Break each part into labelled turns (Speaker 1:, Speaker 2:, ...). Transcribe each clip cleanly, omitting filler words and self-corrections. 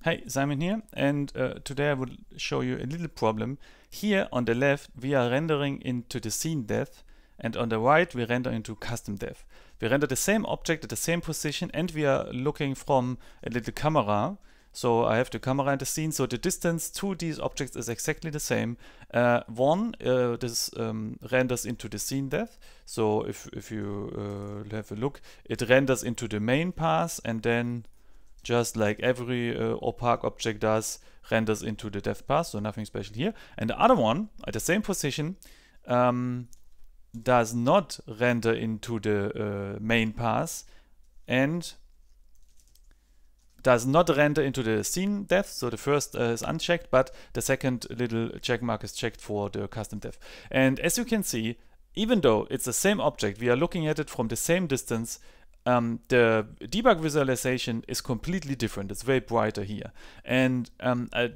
Speaker 1: Hey, Simon here, and today I would show you a little problem. Here on the left we are rendering into the sceneDepth, and on the right we render into customDepth. We render the same object at the same position, and we are looking from a little camera. So I have the camera in the scene, so the distance to these objects is exactly the same. This renders into the sceneDepth. So if you have a look, it renders into the main path, and then just like every opaque object does, renders into the depth path, so nothing special here. And the other one, at the same position, does not render into the main path and does not render into the sceneDepth. So the first is unchecked, but the second little check mark is checked for the customDepth. And as you can see, even though it's the same object, we are looking at it from the same distance, the debug visualization is completely different. It's way brighter here. And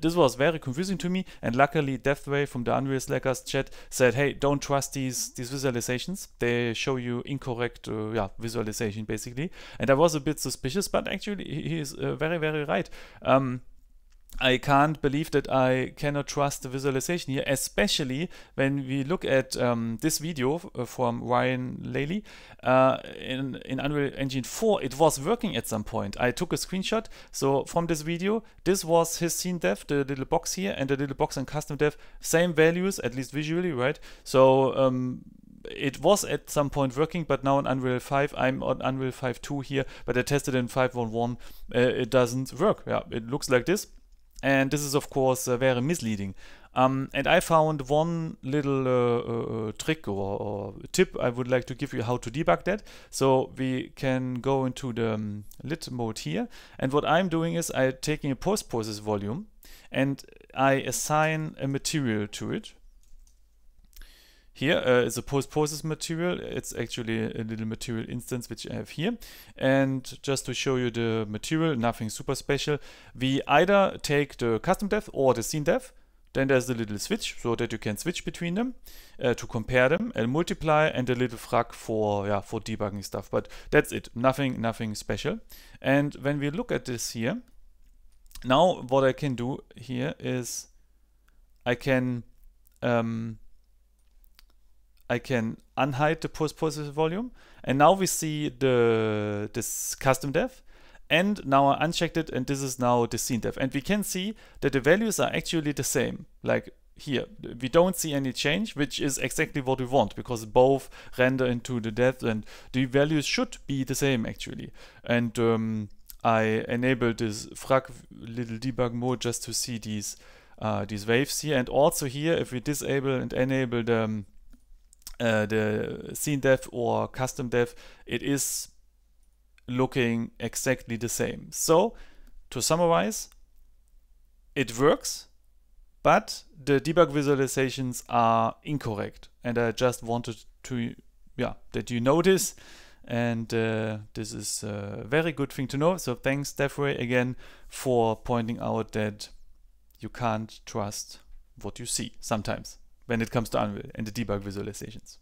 Speaker 1: this was very confusing to me. And luckily, Deathway from the Unreal Slackers chat said, hey, don't trust these visualizations. They show you incorrect visualization, basically. And I was a bit suspicious, but actually, he is very, very right. I can't believe that I cannot trust the visualization here, especially when we look at this video from Ryan Laley in Unreal Engine 4. It was working at some point. I took a screenshot. So from this video, this was his sceneDepth, the little box here, and the little box in customDepth, same values, at least visually, right? So it was at some point working, but now in Unreal 5, I'm on Unreal 5.2 here, but I tested in 5.1. It doesn't work. Yeah, it looks like this. And this is, of course, very misleading. And I found one little trick or tip I would like to give you how to debug that. So we can go into the lit mode here. And what I'm doing is I'm taking a post-process volume and I assign a material to it. Here is a post-process material. It's actually a little material instance which I have here. And just to show you the material, nothing super special, we either take the customDepth or the sceneDepth. Then there's the little switch so that you can switch between them to compare them, and multiply, and a little frag for debugging stuff. But that's it. Nothing special. And when we look at this here, now what I can do here is I can unhide the post-process volume, and now we see this customDepth, and now I unchecked it, and this is now the sceneDepth. And we can see that the values are actually the same. Like here, we don't see any change, which is exactly what we want, because both render into the depth, and the values should be the same actually. And I enabled this frag little debug mode just to see these waves here. And also here, if we disable and enable the sceneDepth or customDepth, it is looking exactly the same. So to summarize, it works, but the debug visualizations are incorrect. And I just wanted to, that you know this. And this is a very good thing to know. So thanks, Deathway, again for pointing out that you can't trust what you see sometimes when it comes to Unreal and the debug visualizations.